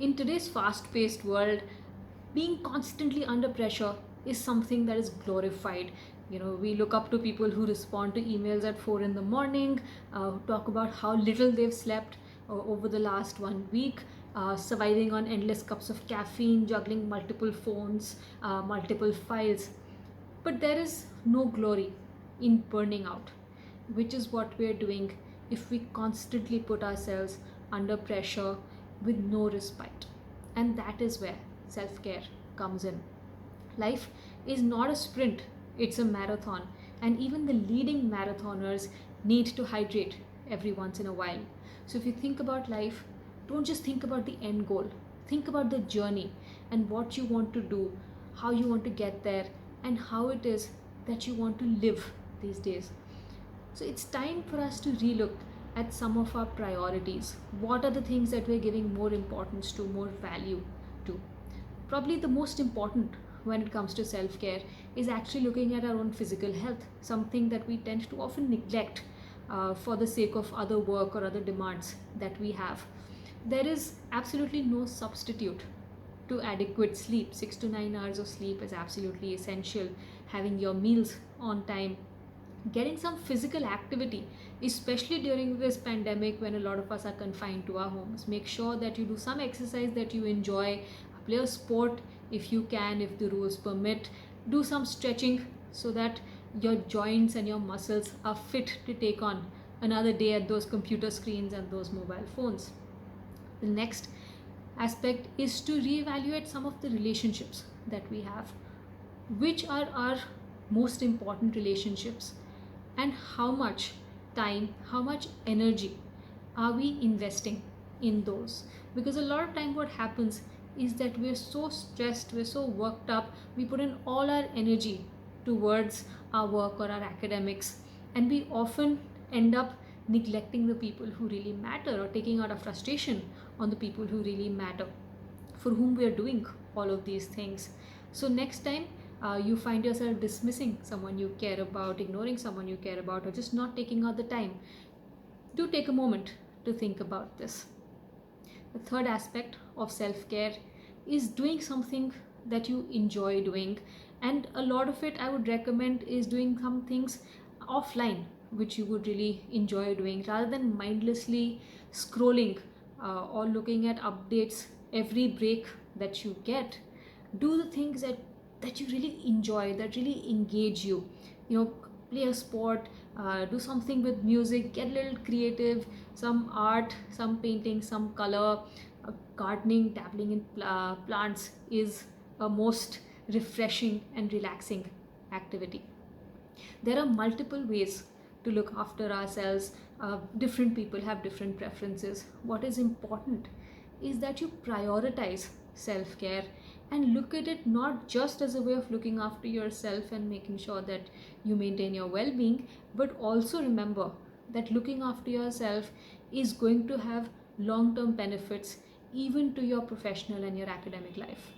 In today's fast paced world, being constantly under pressure is something that is glorified. We look up to people who respond to emails at 4 in the morning, who talk about how little they've slept over the last 1 week, surviving on endless cups of caffeine, juggling multiple phones, multiple files. But there is no glory in burning out, which is what we're doing if we constantly put ourselves under pressure with no respite. And that is where self care comes in. Life is not a sprint, it's a marathon. And even the leading marathoners need to hydrate every once in a while. So if you think about life, don't just think about the end goal, think about the journey and what you want to do, how you want to get there, and how it is that you want to live these days. So it's time for us to relook at some of our priorities. What are the things that we're giving more importance to, more value to? Probably the most important when it comes to self care is actually looking at our own physical health, something that we tend to often neglect for the sake of other work or other demands that we have. There is absolutely no substitute to adequate sleep. 6 to 9 hours of sleep is absolutely essential. Having your meals on time, getting some physical activity, especially during this pandemic when a lot of us are confined to our homes. Make sure that you do some exercise that you enjoy, play a sport if you can, if the rules permit, do some stretching so that your joints and your muscles are fit to take on another day at those computer screens and those mobile phones. The next aspect is to reevaluate some of the relationships that we have. Which are our most important relationships, and how much time, how much energy are we investing in those? Because a lot of time what happens is that we're so stressed, we're so worked up, we put in all our energy towards our work or our academics, and we often end up neglecting the people who really matter, or taking out our frustration on the people who really matter, for whom we are doing all of these things. So next time you find yourself dismissing someone you care about, ignoring someone you care about, or just not taking out the time, do take a moment to think about this. The third aspect of self care is doing something that you enjoy doing, and a lot of it I would recommend is doing some things offline which you would really enjoy doing, rather than mindlessly scrolling or looking at updates every break that you get. Do the things that you really enjoy, that really engage you. Play a sport, do something with music, get a little creative, some art, some painting, some color. Gardening, dabbling in plants is a most refreshing and relaxing activity. There are multiple ways to look after ourselves. Different people have different preferences. What is important is that you prioritize self care and look at it not just as a way of looking after yourself and making sure that you maintain your well being, but also remember that looking after yourself is going to have long term benefits even to your professional and your academic life.